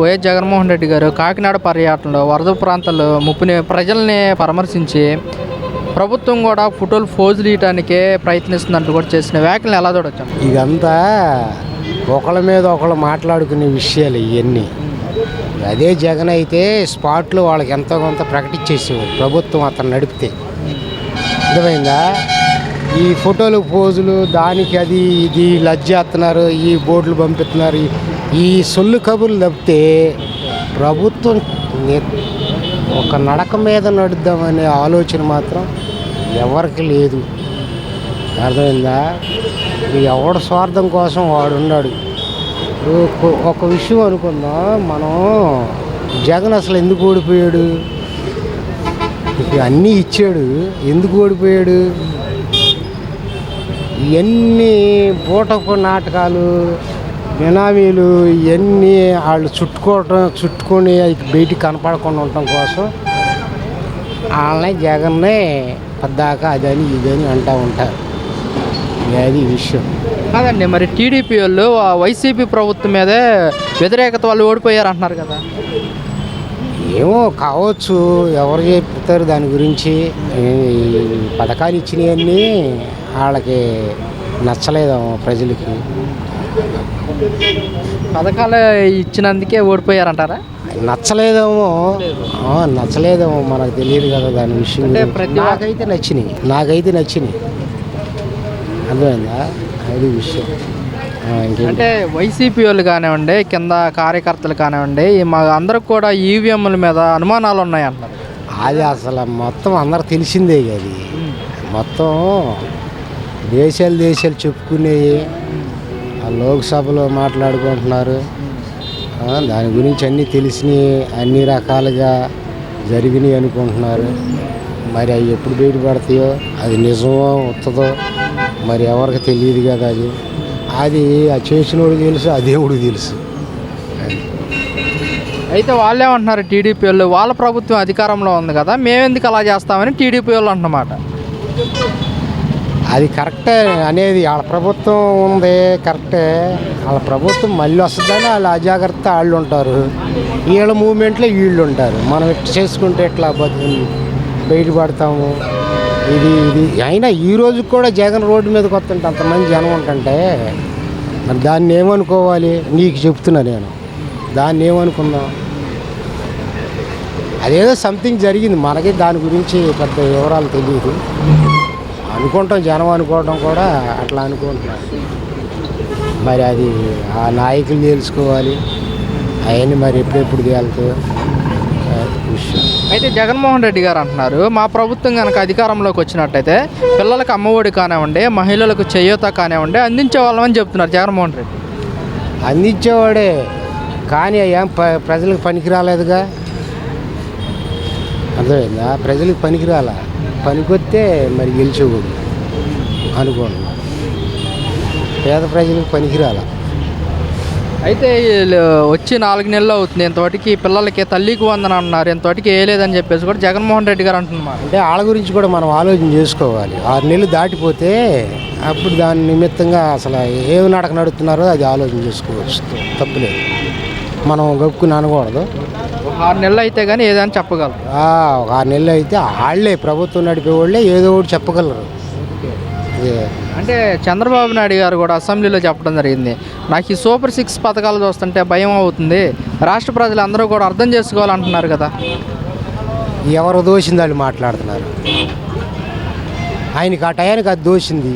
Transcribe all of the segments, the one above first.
YS Jaganmohan Reddy గారు కాకినాడ పర్యటనలో వరద ప్రాంతాల్లో ముప్పుని ప్రజల్ని పరామర్శించి ప్రభుత్వం కూడా ఫోటోలు ఫోజులు ఇవ్వడానికే ప్రయత్నిస్తున్నట్టు కూడా చేసిన వ్యాఖ్యలు ఎలా చూడొచ్చు? ఇదంతా ఒకళ్ళ మీద ఒకళ్ళు మాట్లాడుకునే విషయాలు ఇవన్నీ. అదే జగన్ అయితే స్పాట్లో వాళ్ళకి ఎంతో కొంత ప్రకటించేసేవారు ప్రభుత్వం అతను నడిపితే. అర్థమైందా? ఈ ఫోటోలు పోజులు దానికి అది ఇది లజ్జేస్తున్నారు, ఈ బోర్డులు పంపిస్తున్నారు, ఈ సొల్లు కబుర్లు తప్పితే ప్రభుత్వం ఒక నడక మీద నడుద్దామనే ఆలోచన మాత్రం ఎవరికి లేదు. అర్థమైందా? ఎవడు స్వార్థం కోసం వాడు ఉన్నాడు. ఒక విషయం అనుకుందాం, మనం జగన్ అసలు ఎందుకు ఓడిపోయాడు? అన్నీ ఇచ్చాడు, ఎందుకు ఓడిపోయాడు? ఇవన్నీ బూటపు నాటకాలు, బినామీలు, ఇవన్నీ వాళ్ళు చుట్టుకొని బయటికి కనపడకుండా ఉండటం కోసం వాళ్ళని జగన్నే పద్దాకా అదని ఇదని అంటూ ఉంటారు. అది విషయం కాదండి. మరి టీడీపీ వాళ్ళు వైసీపీ ప్రభుత్వం మీదే వ్యతిరేకత వాళ్ళు ఓడిపోయారు అంటున్నారు కదా. ఏమో కావచ్చు, ఎవరు చెప్తారు దాని గురించి. పథకాలు ఇచ్చినవన్నీ వాళ్ళకి నచ్చలేదేమో ప్రజలకి. పథకాలు ఇచ్చినందుకే ఓడిపోయారంటారా? నచ్చలేదేమో మనకు తెలియదు కదా దాని విషయం. నాకైతే నచ్చినాయి. అర్థమైందా? అది విషయం. అంటే వైసీపీ వాళ్ళు కానివ్వండి, కింద కార్యకర్తలు కానివ్వండి, మా అందరికి కూడా ఈవీఎంల మీద అనుమానాలు ఉన్నాయంటారు. అది అసలు మొత్తం అందరు తెలిసిందే. అది మొత్తం దేశాలు చెప్పుకునేవి లోక్సభలో మాట్లాడుకుంటున్నారు. దాని గురించి అన్నీ తెలిసినవి, అన్ని రకాలుగా జరిగినాయి అనుకుంటున్నారు. మరి అవి ఎప్పుడు బయటపడతాయో, అది నిజమో వస్తుందో మరి ఎవరికి తెలియదు కదా. అది ఆ చేసినోడికి తెలుసు, ఆ దేవుడికి తెలుసు. అయితే వాళ్ళు ఏమంటున్నారు టీడీపీ వాళ్ళు, వాళ్ళ ప్రభుత్వం అధికారంలో ఉంది కదా, మేమెందుకు అలా చేస్తామని టీడీపీ వాళ్ళు అంటున్నమాట. అది కరెక్టే అనేది. వాళ్ళ ప్రభుత్వం ఉంది కరెక్టే. వాళ్ళ ప్రభుత్వం మళ్ళీ వస్తుందని వాళ్ళు అజాగ్రత్త వాళ్ళు ఉంటారు, వీళ్ళ మూమెంట్లో వీళ్ళు ఉంటారు. మనం ఎట్లా చేసుకుంటే ఎట్లా బయటపడతాము. ఇది అయినా ఈ రోజు కూడా జగన్ రోడ్డు మీదకి వస్తుంటే అంతమంది జనం ఉంటుంటే మరి దాన్ని ఏమనుకోవాలి? నీకు చెప్తున్నా నేను, దాన్ని ఏమనుకుందాం? అదేదో సంథింగ్ జరిగింది, మనకి దాని గురించి పెద్ద వివరాలు తెలియదు. అనుకుంటాం, జనం అనుకోవడం కూడా అట్లా అనుకుంటున్నాం. మరి అది ఆ నాయకులు తెలుసుకోవాలి, అవన్నీ మరి ఎప్పుడెప్పుడు తేలుతాయో విషయం. అయితే జగన్మోహన్ రెడ్డి గారు అంటున్నారు, మా ప్రభుత్వం కనుక అధికారంలోకి వచ్చినట్టయితే పిల్లలకు అమ్మఒడి కానివ్వండి, మహిళలకు చేయూత కానివ్వండి అందించే వాళ్ళమని చెప్తున్నారు జగన్మోహన్ రెడ్డి. అందించేవాడే కానీ ఏం ప్రజలకు పనికి రాలేదుగా. అర్థమైందా? ప్రజలకు పనికి రాలా, పనికొస్తే మరి గెలిచేవాడు అనుకోండి. పేద ప్రజలకు పనికి రాలా. అయితే వచ్చి 4 నెలలు అవుతుంది, ఇంతవరకు పిల్లలకి తల్లికి వందన అన్నారు, ఇంతవరకు వేయలేదని చెప్పేసి కూడా జగన్మోహన్ రెడ్డి గారు అంటున్నారు. అంటే వాళ్ళ గురించి కూడా మనం ఆలోచన చేసుకోవాలి. 6 నెలలు దాటిపోతే అప్పుడు దాని నిమిత్తంగా అసలు ఏమి నడక నడుస్తున్నారో అది ఆలోచన చేసుకోవచ్చు, తప్పులేదు. మనం గప్పుకుని అనకూడదు. 6 నెలలు అయితే కానీ ఏదైనా చెప్పగలరు. ఒక 6 నెలలు అయితే వాళ్ళే ప్రభుత్వం నడిపే వాళ్ళే ఏదో ఒకటి చెప్పగలరు. అంటే చంద్రబాబు నాయుడు గారు కూడా అసెంబ్లీలో చెప్పడం జరిగింది, నాకు ఈ సూపర్ 6 పథకాలు చూస్తుంటే భయం అవుతుంది, రాష్ట్ర ప్రజలు అందరూ కూడా అర్థం చేసుకోవాలంటున్నారు కదా. ఎవరు దోషింది వాళ్ళు మాట్లాడుతున్నారు. ఆయనకి ఆ టయానికి అది దోషింది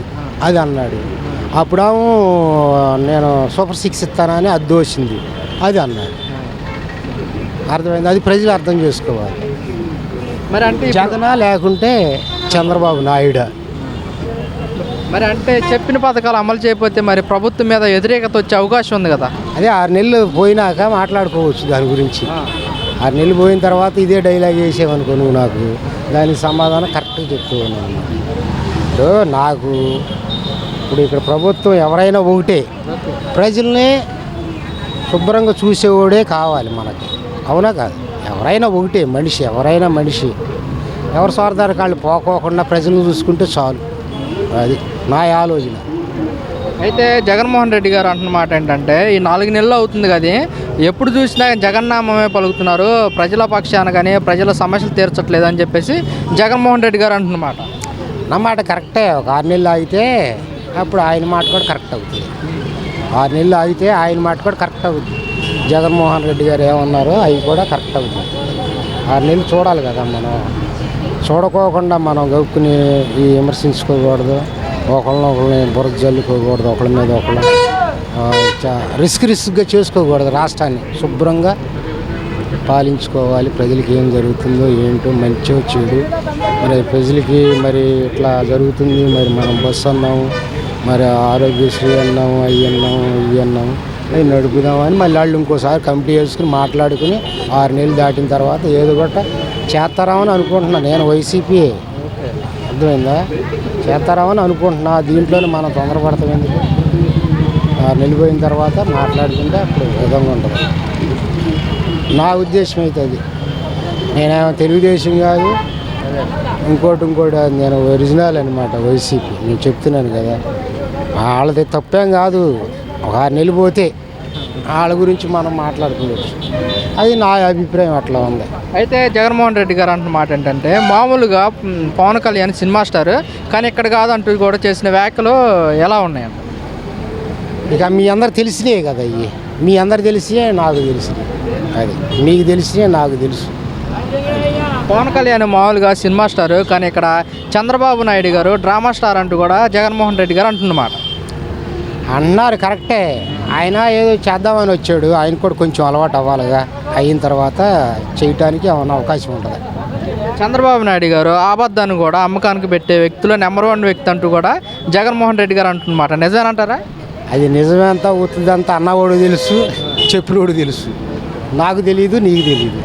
అది అన్నాడు. అప్పుడేమో నేను సూపర్ 6 ఇస్తానని అది దోషింది అది అన్నాడు. అర్థమైంది? అది ప్రజలు అర్థం చేసుకోవాలి. మరి అంటే జగన్ లేకుంటే చంద్రబాబు నాయుడు. మరి అంటే చెప్పిన పథకాలు అమలు చేయకపోతే మరి ప్రభుత్వం మీద వ్యతిరేకత వచ్చే అవకాశం ఉంది కదా. అదే 6 నెలలు పోయినాక మాట్లాడుకోవచ్చు దాని గురించి. 6 నెలలు పోయిన తర్వాత ఇదే డైలాగ్ వేసేవనుకో నువ్వు, నాకు దానికి సమాధానం కరెక్ట్గా చెప్తాను అన్నమాట. నాకు ఇప్పుడు ఇక్కడ ప్రభుత్వం ఎవరైనా ఒకటే, ప్రజల్ని శుభ్రంగా చూసేవాడే కావాలి మనకి. అవునా కాదు? ఎవరైనా ఒకటే మనిషి, ఎవరైనా మనిషి. ఎవరి స్వార్థానికి వాళ్ళు పోకోకుండా ప్రజలను చూసుకుంటే చాలు. అది నా ఆలోచన. అయితే జగన్మోహన్ రెడ్డి గారు అంటున్నమాట ఏంటంటే ఈ 4 నెలలు అవుతుంది కదా, ఎప్పుడు చూసినా జగన్నామమే పలుకుతున్నారు, ప్రజల పక్షాన కానీ ప్రజల సమస్యలు తీర్చట్లేదు అని చెప్పేసి జగన్మోహన్ రెడ్డి గారు అంటున్నమాట. నా మాట కరెక్టే. ఒక 6 నెలలు ఆగితే అప్పుడు ఆయన మాట కూడా కరెక్ట్ అవుతుంది. 6 నెలలు ఆగితే ఆయన మాట కూడా కరెక్ట్ అవుతుంది. జగన్మోహన్ రెడ్డి గారు ఏమన్నారో అవి కూడా కరెక్ట్ అవుతుంది. 6 నెలలు చూడాలి కదా మనం. చూడకోకుండా మనం గౌక్కుని ఈ విమర్శించుకోకూడదు, ఒకళ్ళని బురద జల్లుకోకూడదు, ఒకళ్ళ మీద ఒకళ్ళు రిస్క్గా చేసుకోకూడదు. రాష్ట్రాన్ని శుభ్రంగా పాలించుకోవాలి. ప్రజలకి ఏం జరుగుతుందో ఏంటో మంచో చెడు, మరి ప్రజలకి మరి ఇట్లా జరుగుతుంది, మరి మనం బస్సు అన్నాము, మరి ఆరోగ్యశ్రీ అన్నాము, అవి అన్నాము, ఇవి అన్నాము, అవి నడుపుదామని మళ్ళీ వాళ్ళు ఇంకోసారి కమిటీ వేసుకుని మాట్లాడుకుని 6 నెలలు దాటిన తర్వాత ఏదో ఒకటి చేస్తారామని అనుకుంటున్నాను. నేను వైసీపీ, అర్థమైందా, చేస్తారామని అనుకుంటున్నా. దీంట్లోనే మనం తొందరపడతాం ఎందుకు? 6 నెలలు పోయిన తర్వాత మాట్లాడుకుంటే అప్పుడు విధంగా ఉంటుంది. నా ఉద్దేశం అయితే అది. నేనేమో తెలుగుదేశం కాదు, ఇంకోటి నేను ఒరిజినల్ అనమాట, వైసీపీ. నేను చెప్తున్నాను కదా, వాళ్ళది తప్పేం కాదు. ఒక 6 నెలలు పోతే వాళ్ళ గురించి మనం మాట్లాడుకోవచ్చు. అది నా అభిప్రాయం, అట్లా ఉంది. అయితే జగన్మోహన్ రెడ్డి గారు అంటున్నమాట ఏంటంటే మామూలుగా పవన్ కళ్యాణ్ సినిమా స్టార్, కానీ ఇక్కడ కాదంటూ కూడా చేసిన వ్యాఖ్యలు ఎలా ఉన్నాయండి? ఇక మీ అందరు తెలిసినాయి కదా, ఇవి మీ అందరు తెలిసినే నాకు తెలిసినాయి, అది మీకు తెలిసినే నాకు తెలుసు. పవన్ కళ్యాణ్ మామూలుగా సినిమా స్టార్, కానీ ఇక్కడ చంద్రబాబు నాయుడు గారు డ్రామా స్టార్ అంటూ కూడా జగన్మోహన్ రెడ్డి గారు అంటున్నమాట. అన్నారు కరెక్టే. ఆయన ఏదో చేద్దామని వచ్చాడు, ఆయన కూడా కొంచెం అలవాటు అవ్వాలిగా. అయిన తర్వాత చేయటానికి ఏమైనా అవకాశం ఉంటుంది. చంద్రబాబు నాయుడు గారు ఆబద్ధాన్ని కూడా అమ్మకానికి పెట్టే వ్యక్తులు నెంబర్ 1 వ్యక్తి అంటూ కూడా జగన్మోహన్ రెడ్డి గారు అంటున్నమాట. నిజమేనంటారా? అది నిజమేంతా అవుతుందంతా అన్నవాడు తెలుసు, చెప్పినోడు తెలుసు. నాకు తెలియదు, నీకు తెలియదు.